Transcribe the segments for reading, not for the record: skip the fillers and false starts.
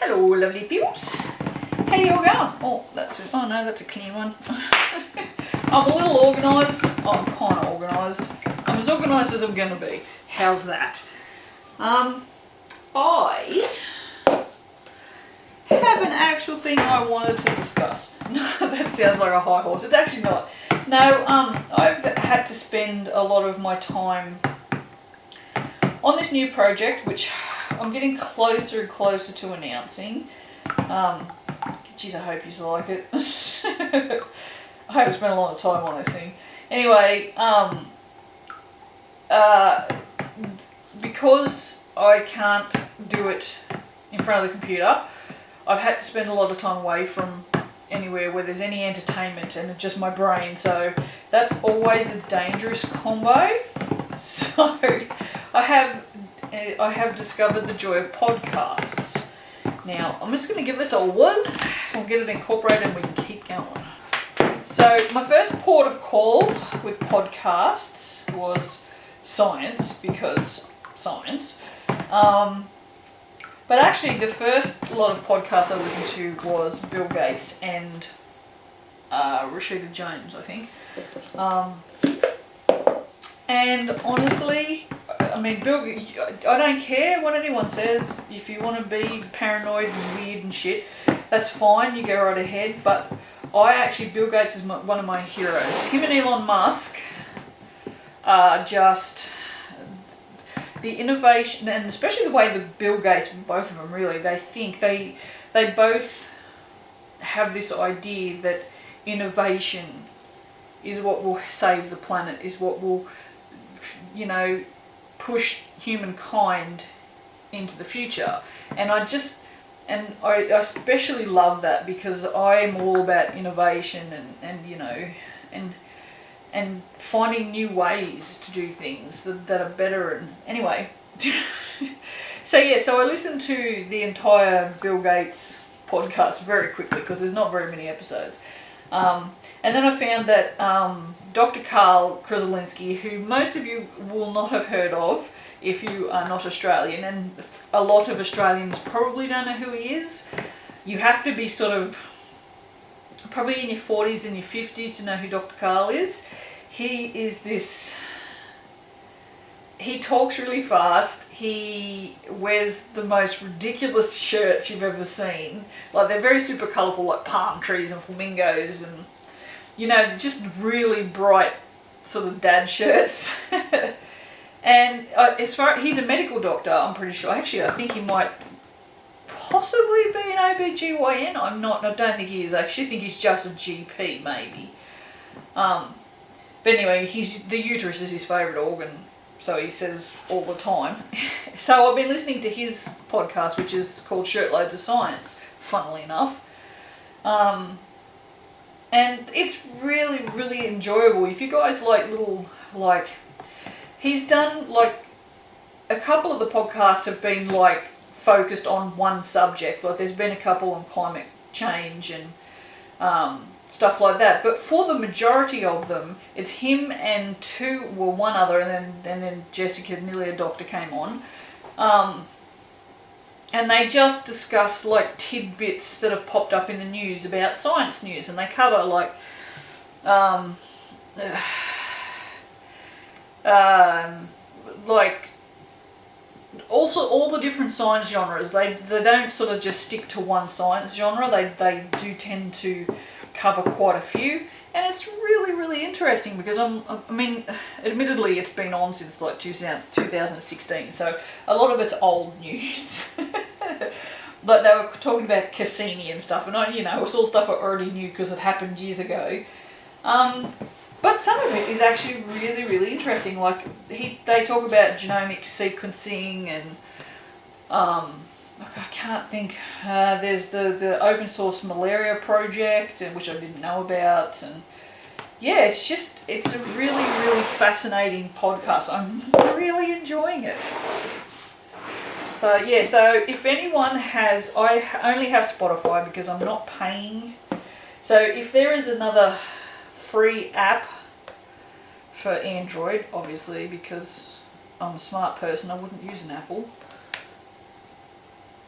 Hello, lovely peoples. How you all going? Oh, oh no, that's a clean one. I'm a little organised. Oh, I'm kind of organised. I'm as organised as I'm going to be. How's that? I have an actual thing I wanted to discuss. That sounds like a high horse. It's actually not. No, I've had to spend a lot of my time on this new project, which I'm getting closer and closer to announcing. Geez, I hope you like it. I hope I spent a lot of time on this thing. Anyway, because I can't do it in front of the computer, I've had to spend a lot of time away from anywhere where there's any entertainment and just my brain, so that's always a dangerous combo. So I have discovered the joy of podcasts. Now I'm just going to give this a whiz, we'll get it incorporated and we can keep going. So my first port of call with podcasts was science, because science. But actually the first lot of podcasts I listened to was Bill Gates and Rashida Jones, I think. And honestly, I mean, I don't care what anyone says. If you want to be paranoid and weird and shit, that's fine, you go right ahead. But Bill Gates is one of my heroes. Him and Elon Musk are just the innovation, and especially the way that Bill Gates, both of them really, they think, they both have this idea that innovation is what will save the planet, is what will, you know, push humankind into the future. And I especially love that, because I am all about innovation and you know, and finding new ways to do things that are better. And anyway, so I listened to the entire Bill Gates podcast very quickly because there's not very many episodes. And then I found that Dr. Carl Krasolinsky, who most of you will not have heard of if you are not Australian, and a lot of Australians probably don't know who he is. You have to be sort of probably in your 40s and your 50s to know who Dr. Carl is. He is this... He talks really fast. He wears the most ridiculous shirts you've ever seen. Like, they're very super colourful, like palm trees and flamingos and, you know, just really bright sort of dad shirts. And he's a medical doctor, I'm pretty sure. Actually, I think he might possibly be an OBGYN. I don't think he is. I actually think he's just a GP, maybe. But anyway, the uterus is his favourite organ, so he says all the time. So I've been listening to his podcast, which is called Shirtloads of Science, funnily enough. And it's really, really enjoyable. If you guys like, he's done, like, a couple of the podcasts have been, like, focused on one subject. Like, there's been a couple on climate change and stuff like that. But for the majority of them, it's him and one other, and then Jessica, nearly a doctor, came on. And they just discuss, like, tidbits that have popped up in the news about science news. And they cover, like, also all the different science genres. They don't sort of just stick to one science genre. They do tend to cover quite a few, and it's really, really interesting because I mean, admittedly, it's been on since like 2016, so a lot of it's old news. But they were talking about Cassini and stuff, and it's all stuff I already knew because it happened years ago. But some of it is actually really, really interesting. Like, they talk about genomic sequencing and I can't think. There's the open source malaria project, which I didn't know about, and yeah, it's a really, really fascinating podcast. I'm really enjoying it. So yeah, so if anyone has, I only have Spotify because I'm not paying. So if there is another free app for Android, obviously, because I'm a smart person, I wouldn't use an Apple.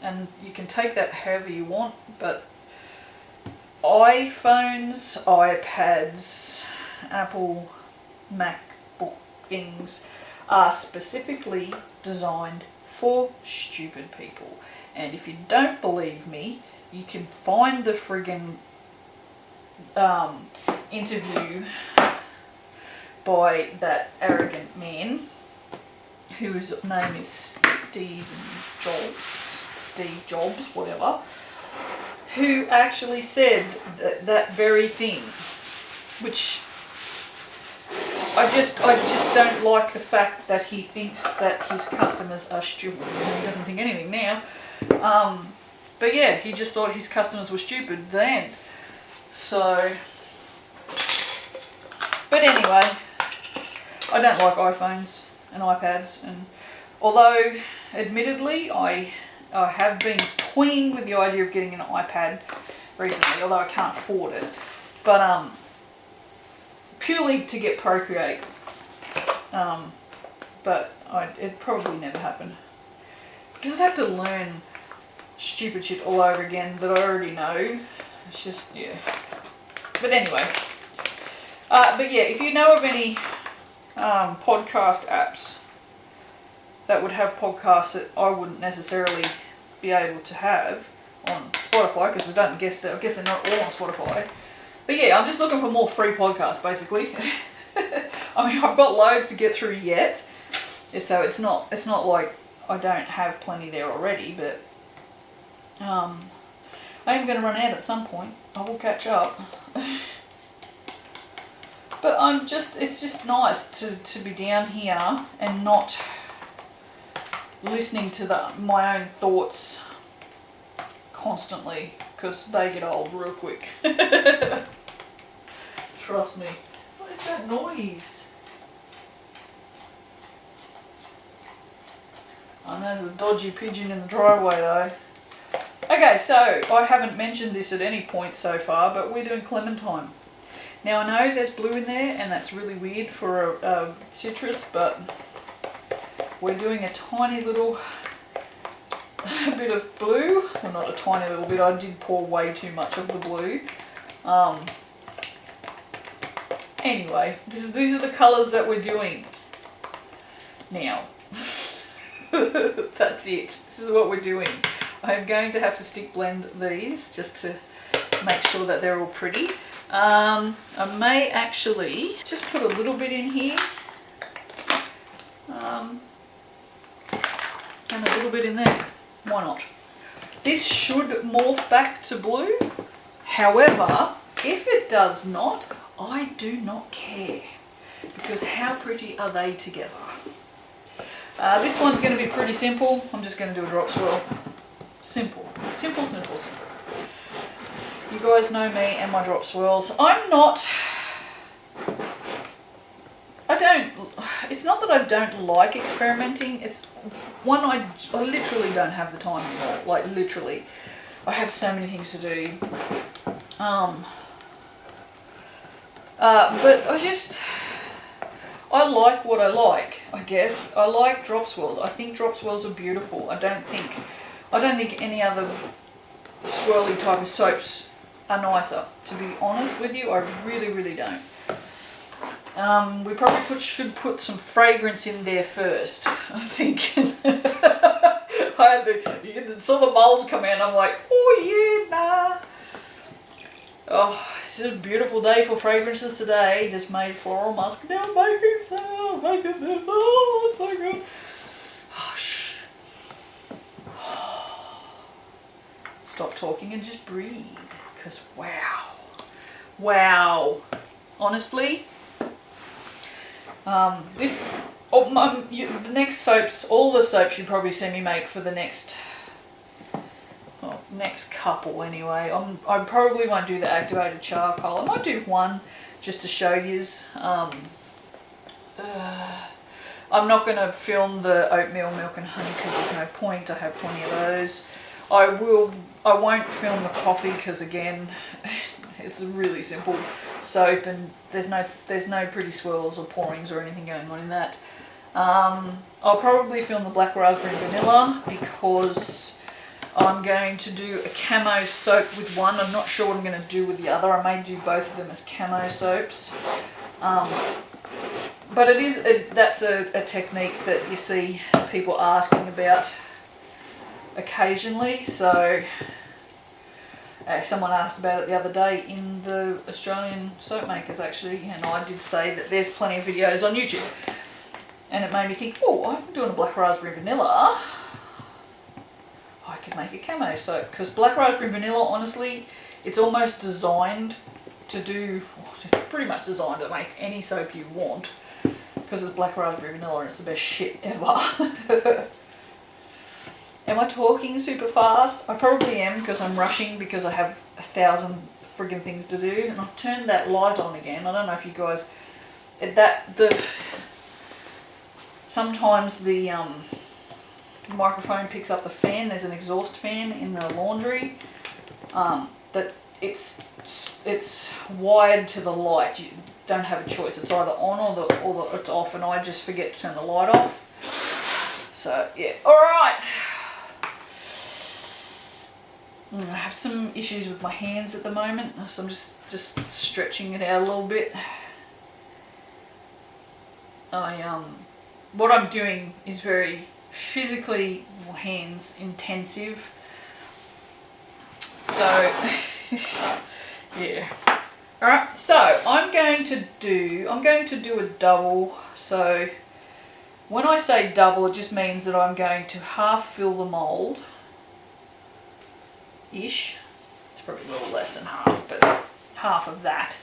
and you can take that however you want, but iPhones, iPads, Apple, MacBook things are specifically designed for stupid people. And if you don't believe me, you can find the friggin' interview by that arrogant man whose name is Steve Jobs, whatever, who actually said that very thing, which I just don't like the fact that he thinks that his customers are stupid. He doesn't think anything now. But yeah, he just thought his customers were stupid then. So, but anyway, I don't like iPhones and iPads, and although admittedly I have been toying with the idea of getting an iPad recently, although I can't afford it, but purely to get Procreate, but it'd probably never happen because I'd have to learn stupid shit all over again that I already know. It's just, yeah. But anyway, but yeah, if you know of any podcast apps that would have podcasts that I wouldn't necessarily be able to have on Spotify, because I guess they're not all on Spotify. But yeah, I'm just looking for more free podcasts, basically. I mean, I've got loads to get through yet, so it's not like I don't have plenty there already, but I am going to run out at some point. I will catch up. But it's just nice to be down here and not listening to my own thoughts constantly, because they get old real quick. Trust me. What is that noise? I know there's a dodgy pigeon in the driveway though. Okay, so I haven't mentioned this at any point so far, but we're doing Clementine. Now I know there's blue in there, and that's really weird for a citrus, but we're doing a tiny little bit of blue. Well, not a tiny little bit, I did pour way too much of the blue. Anyway, these are the colours that we're doing now. That's it. This is what we're doing. I'm going to have to stick blend these just to make sure that they're all pretty. I may actually just put a little bit in here. And a little bit in there. Why not? This should morph back to blue. However, if it does not, I do not care. Because how pretty are they together? This one's going to be pretty simple. I'm just going to do a drop swirl. Simple. Simple, simple, simple. You guys know me and my drop swirls. It's not that I don't like experimenting. It's one, I literally don't have the time anymore. Like, literally. I have so many things to do. But I like what I like, I guess. I like drop swirls. I think drop swirls are beautiful. I don't think any other swirly type of soaps are nicer, to be honest with you. I really, really don't. We probably should put some fragrance in there first, I think. You saw the molds come out and I'm like, oh yeah, nah. Oh, this is a beautiful day for fragrances today. Just made floral musk. Now making sound, making this. Oh, it's so good. Oh, shh. Stop talking and just breathe. Because wow. Wow. Honestly, the next soaps, all the soaps you'd probably see me make for the next couple anyway. I probably won't do the activated charcoal. I might do one just to show yous. I'm not going to film the oatmeal, milk and honey because there's no point. I have plenty of those. I won't film the coffee because again, it's a really simple soap and there's no pretty swirls or pourings or anything going on in that. I'll probably film the black raspberry vanilla because I'm going to do a camo soap with one. I'm not sure what I'm going to do with the other. I may do both of them as camo soaps. But it is that's a technique that you see people asking about occasionally. So someone asked about it the other day in the Australian soap makers actually, and I did say that there's plenty of videos on YouTube. And it made me think, oh, I've been doing a black raspberry vanilla. I could make a camo soap, because black raspberry vanilla, honestly, it's almost designed to do, it's pretty much designed to make any soap you want, because it's black raspberry vanilla and it's the best shit ever. Am I talking super fast? I probably am, because I'm rushing, because I have 1,000 friggin' things to do. And I've turned that light on again. I don't know if you guys, sometimes the microphone picks up the fan. There's an exhaust fan in the laundry that it's wired to the light. You don't have a choice. It's either on or it's off, and I just forget to turn the light off. So yeah, all right. I have some issues with my hands at the moment, so I'm just stretching it out a little bit. What I'm doing is very physically hands intensive. So yeah. Alright, so I'm going to do a double. So when I say double, it just means that I'm going to half fill the mould ish. It's probably a little less than half, but half of that.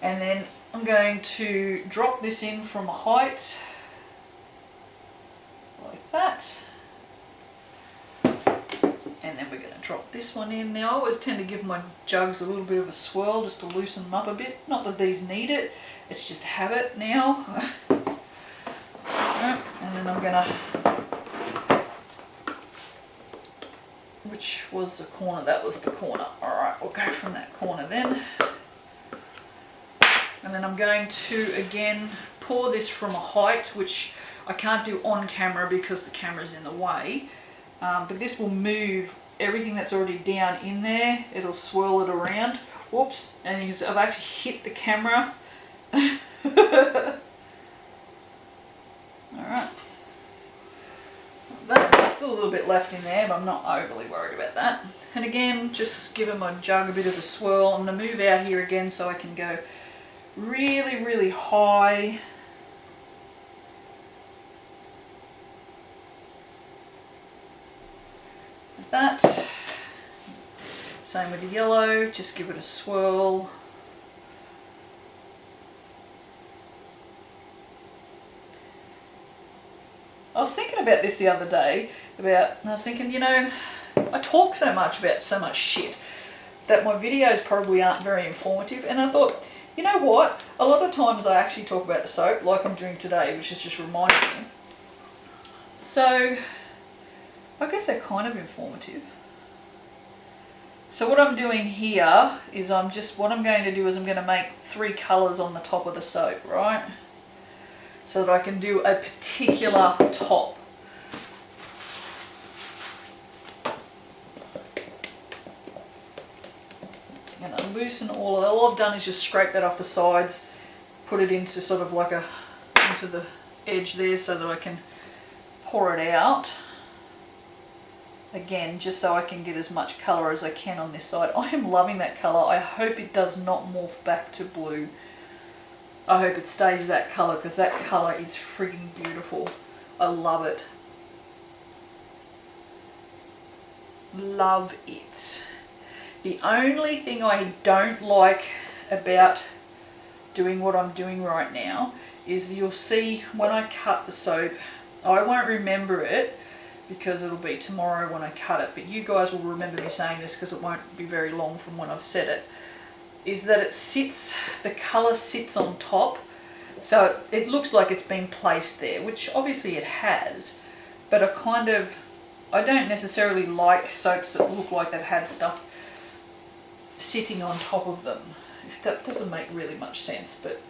And then I'm going to drop this in from a height like that. And then we're going to drop this one in. Now I always tend to give my jugs a little bit of a swirl just to loosen them up a bit. Not that these need it, it's just habit now. And then I'm going to, which was the corner? That was the corner. Alright, we'll go from that corner then. And then I'm going to again pour this from a height, which I can't do on camera because the camera's in the way. But this will move everything that's already down in there. It'll swirl it around. Whoops, and I've actually hit the camera. Alright. There's still a little bit left in there, but I'm not overly worried about that. And again, just giving my jug a bit of a swirl. I'm going to move out here again so I can go really, really high. Like that. Same with the yellow, just give it a swirl. I was thinking about this the other day, I was thinking, you know, I talk so much about so much shit that my videos probably aren't very informative, and I thought, you know what, a lot of times I actually talk about the soap like I'm doing today, which is just reminding me. So I guess they're kind of informative. So what I'm doing here is what I'm going to do is I'm going to make 3 colours on the top of the soap, right? So that I can do a particular top. I'm going to loosen all I've done is just scrape that off the sides, put it into sort of like into the edge there so that I can pour it out. Again, just so I can get as much colour as I can on this side. I am loving that colour. I hope it does not morph back to blue. I hope it stays that colour, because that colour is freaking beautiful. I love it. Love it. The only thing I don't like about doing what I'm doing right now is you'll see when I cut the soap, I won't remember it because it'll be tomorrow when I cut it, but you guys will remember me saying this because it won't be very long from when I've said it, is that the colour sits on top, so it looks like it's been placed there, which obviously it has, but I don't necessarily like soaps that look like they've had stuff sitting on top of them. If that doesn't make really much sense, but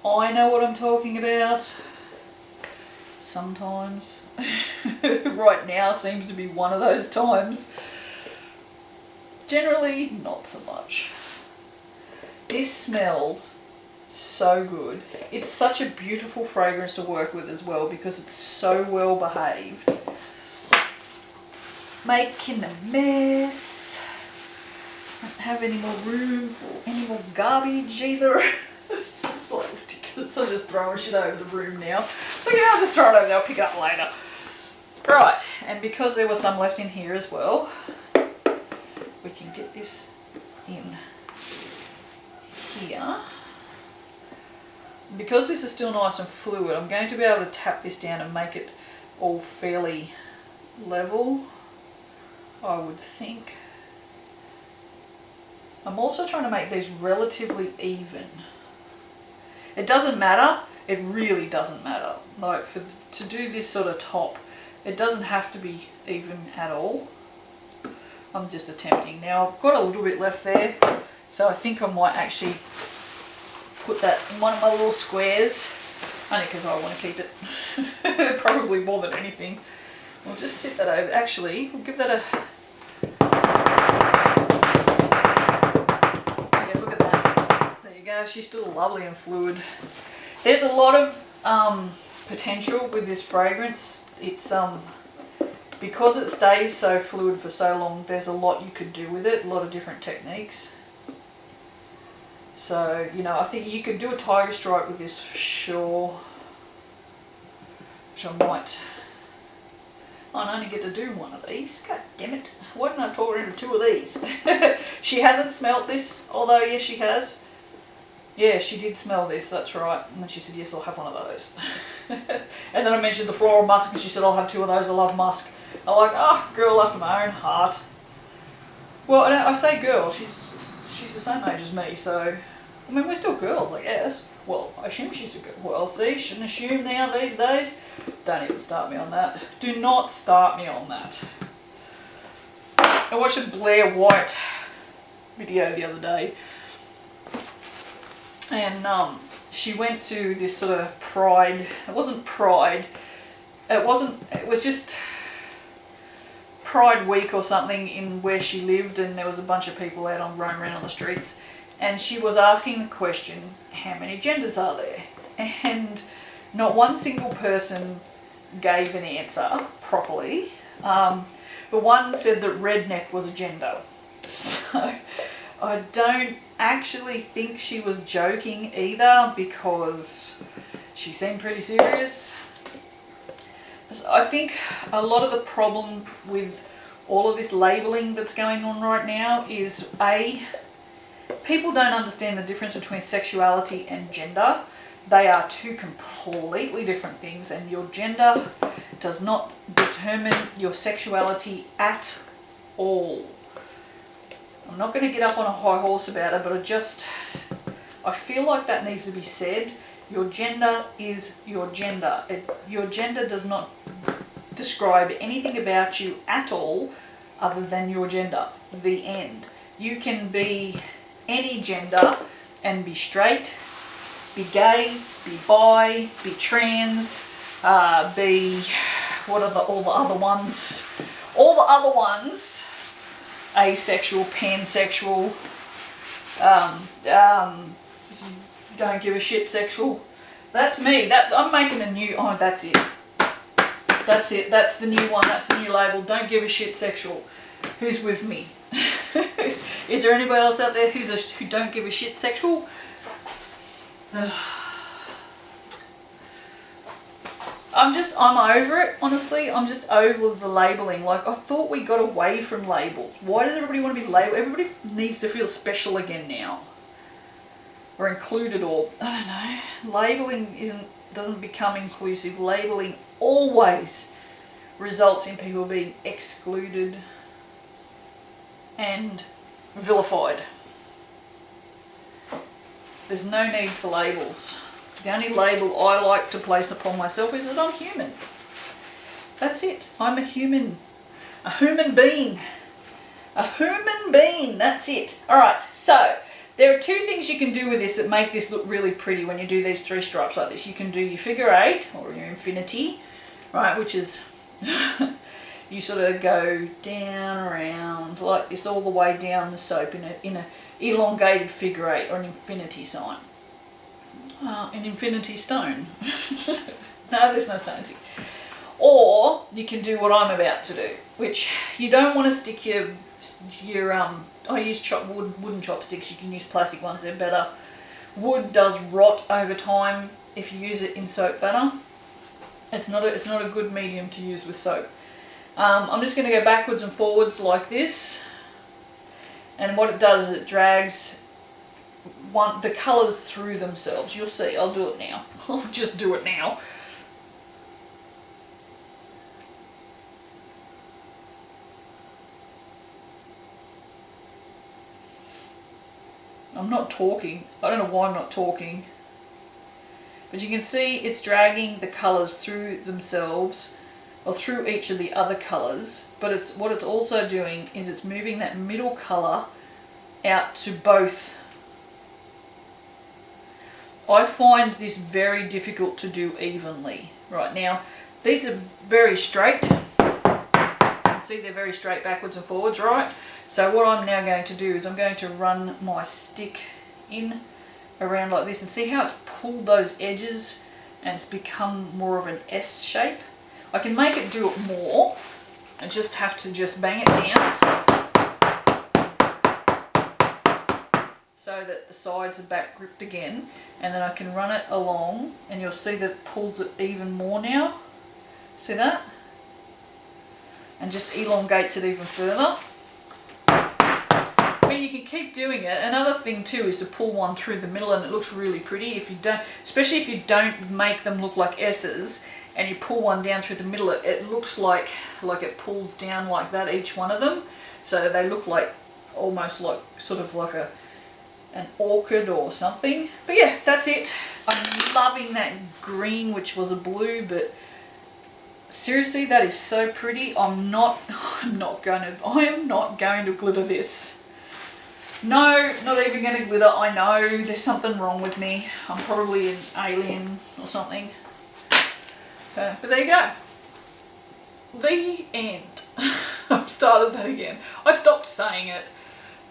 I know what I'm talking about. sometimes. Right now seems to be one of those times. Generally, not so much. This smells so good. It's such a beautiful fragrance to work with as well because it's so well behaved. Making a mess. Don't have any more room for any more garbage either. It's like ridiculous. I'm just throwing shit over the room now. So yeah, I'll just throw it over there. I'll pick it up later. Right, and because there was some left in here as well, we can get this in here. Because this is still nice and fluid, I'm going to be able to tap this down and make it all fairly level, I would think. I'm also trying to make these relatively even. It doesn't matter, it really doesn't matter. Like to do this sort of top, it doesn't have to be even at all. I'm just attempting. Now I've got a little bit left there, so I think I might actually put that in one of my little squares, only because I want to keep it. Probably more than anything. We'll just sit that over. Actually, we'll give that a... Yeah, look at that. There you go. She's still lovely and fluid. There's a lot of potential with this fragrance. It's because it stays so fluid for so long, there's a lot you could do with it, a lot of different techniques. So, you know, I think you could do a tiger stripe with this for sure. Which I might. I only get to do one of these. God damn it. Why didn't I talk her into two of these? She hasn't smelt this, although yes she has. Yeah, she did smell this, that's right. And then she said, yes, I'll have one of those. And then I mentioned the floral musk and she said, I'll have two of those, I love musk. I'm like, oh, girl after my own heart. Well, I say girl, she's the same age as me, so, I mean, we're still girls, I guess. Well, I assume she's a girl. Well, see, shouldn't assume now these days. Don't even start me on that. Do not start me on that. I watched a Blair White video the other day, and she went to this sort of pride, it wasn't pride, it was just Pride Week or something in where she lived, and there was a bunch of people out on roaming around on the streets, and she was asking the question, how many genders are there? And not one single person gave an answer properly, but one said that redneck was a gender. So I don't actually think she was joking either, because she seemed pretty serious. I think a lot of the problem with all of this labelling that's going on right now is people don't understand the difference between sexuality and gender. They are two completely different things, and your gender does not determine your sexuality at all. I'm not going to get up on a high horse about it, but I feel like that needs to be said. Your gender is your gender. Your gender does not describe anything about you at all other than your gender. The end. You can be any gender and be straight, be gay, be bi, be trans, be all the other ones? All the other ones. Asexual, pansexual, don't give a shit sexual. That's me. I'm making a new. Oh, that's it. That's it. That's the new one. That's the new label. Don't give a shit sexual. Who's with me? Is there anybody else out there who don't give a shit sexual? I'm over it, honestly. I'm just over the labelling. Like, I thought we got away from labels. Why does everybody want to be labelled? Everybody needs to feel special again now. Or included, or, I don't know. Labelling doesn't become inclusive. Labelling always results in people being excluded and vilified. There's no need for labels. The only label I like to place upon myself is that I'm human. That's it. I'm a human. A human being. A human being. That's it. Alright, so there are two things you can do with this that make this look really pretty when you do these three stripes like this. You can do your figure eight or your infinity, right, which is you sort of go down around like this all the way down the soap in a elongated figure eight or an infinity sign. An infinity stone. No, there's no stones here. Or you can do what I'm about to do, which you don't want to stick your I use wooden chopsticks. You can use plastic ones, they're better. Wood does rot over time if you use it in soap batter. It's not a good medium to use with soap. I'm just going to go backwards and forwards like this, and what it does is it drags the colours through themselves. You'll see. I'll do it now. I'll just do it now. I'm not talking. I don't know why I'm not talking. But you can see it's dragging the colours through themselves, or through each of the other colours. But what it's also doing is it's moving that middle colour out to both. I find this very difficult to do evenly. Right now, these are very straight. You can see they're very straight backwards and forwards, right? So what I'm now going to do is I'm going to run my stick in around like this and see how it's pulled those edges and it's become more of an S shape. I can make it do it more and just have to just bang it down so that the sides are back gripped again, and then I can run it along and you'll see that it pulls it even more now. See that? And just elongates it even further. I mean, you can keep doing it. Another thing too is to pull one through the middle, and it looks really pretty. If you don't, especially if you don't make them look like S's, and you pull one down through the middle, it looks like it pulls down like that, each one of them, so they look like almost like sort of like an orchid or something. But yeah, that's it. I'm loving that green, which was a blue, but seriously, that is so pretty. I am not going to glitter this. No, not even going to glitter. I know there's something wrong with me. I'm probably an alien or something. But there you go. The end. I've started that again. I stopped saying it,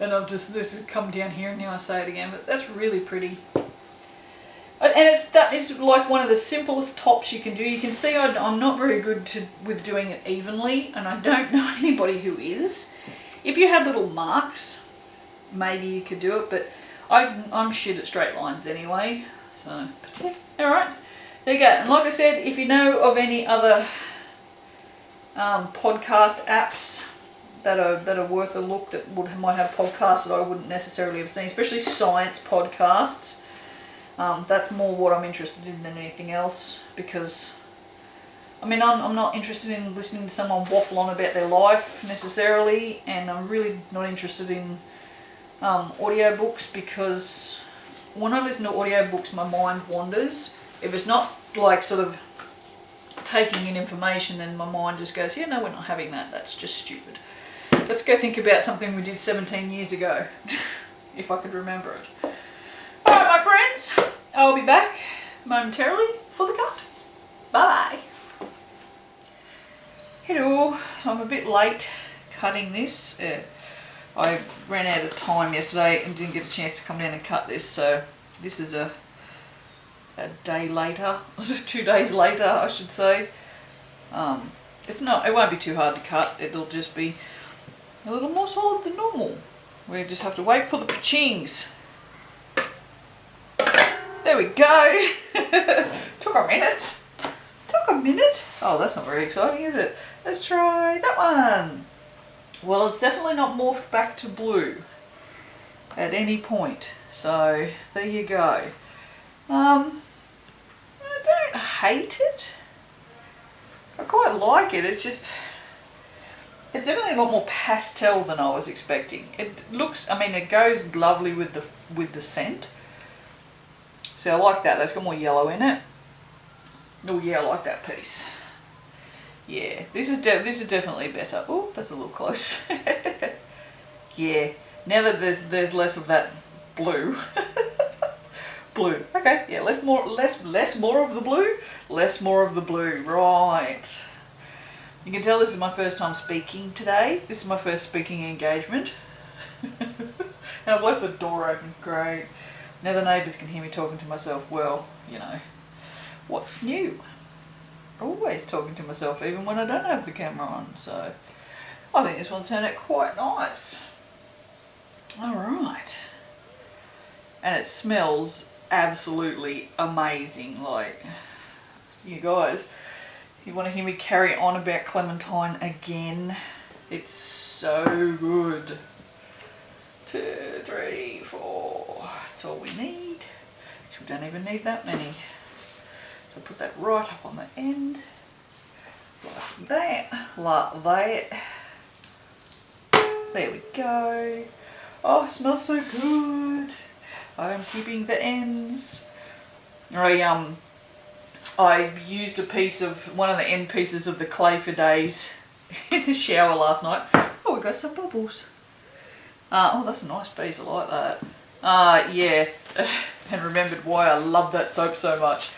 and this has come down here, and now I say it again. But that's really pretty. And that is like one of the simplest tops you can do. You can see I'm not very good with doing it evenly, and I don't know anybody who is. If you had little marks, maybe you could do it, but I'm shit at straight lines anyway. So, yeah, alright. There you go. And like I said, if you know of any other podcast apps that are worth a look, that might have podcasts that I wouldn't necessarily have seen, especially science podcasts, that's more what I'm interested in than anything else, because I mean, I'm not interested in listening to someone waffle on about their life necessarily, and I'm really not interested in audiobooks, because when I listen to audiobooks my mind wanders. If it's not like sort of taking in information, then my mind just goes, yeah, no, we're not having that, that's just stupid. Let's go think about something we did 17 years ago, if I could remember it. Alright my friends, I'll be back momentarily for the cut. Bye. Hello, I'm a bit late cutting this. I ran out of time yesterday and didn't get a chance to come down and cut this, so this is a day later, 2 days later I should say. It won't be too hard to cut, it'll just be a little more solid than normal. We just have to wait for the pachings. There we go. Took a minute. Oh, that's not very exciting, is it? Let's try that one. Well, it's definitely not morphed back to blue at any point, so there you go. I don't hate it. I quite like it. It's definitely a lot more pastel than I was expecting. It looks, I mean, it goes lovely with the scent. So I like that. That's got more yellow in it. Oh yeah, I like that piece. Yeah, this is definitely better. Oh, that's a little close. Yeah, now that there's less of that blue. Blue. Okay, yeah, less more of the blue. Less more of the blue. Right. You can tell this is my first time speaking today. This is my first speaking engagement. And I've left the door open. Great. Now the neighbours can hear me talking to myself. Well, you know, what's new? Always talking to myself, even when I don't have the camera on. So I think this one's turned out quite nice. Alright. And it smells absolutely amazing. Like, you guys, you want to hear me carry on about Clementine again? It's so good. 2, 3, 4. That's all we need. So we don't even need that many. So put that right up on the end. Like that. Like that. There we go. Oh, it smells so good. I'm keeping the ends. I used one of the end pieces of the clay for days in the shower last night. Oh, we got some bubbles. Oh, that's a nice piece. I like that. Yeah, and remembered why I love that soap so much.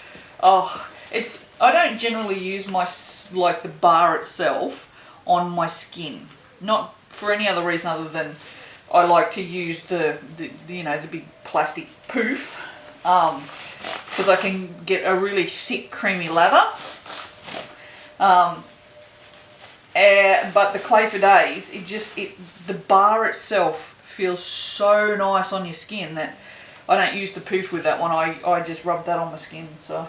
Oh, I don't generally use the bar itself on my skin. Not for any other reason other than I like to use the big plastic poof, because I can get a really thick creamy lather. But the clay for days, the bar itself feels so nice on your skin that I don't use the poof with that one. I just rub that on my skin. So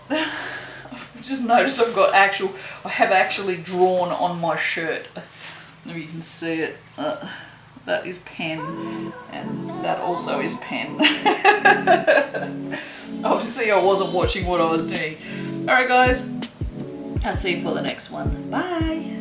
I've just noticed I have actually drawn on my shirt. Maybe you can see it. That is pen, and that also is pen. Obviously I wasn't watching what I was doing. Alright guys, I'll see you for the next one. Bye.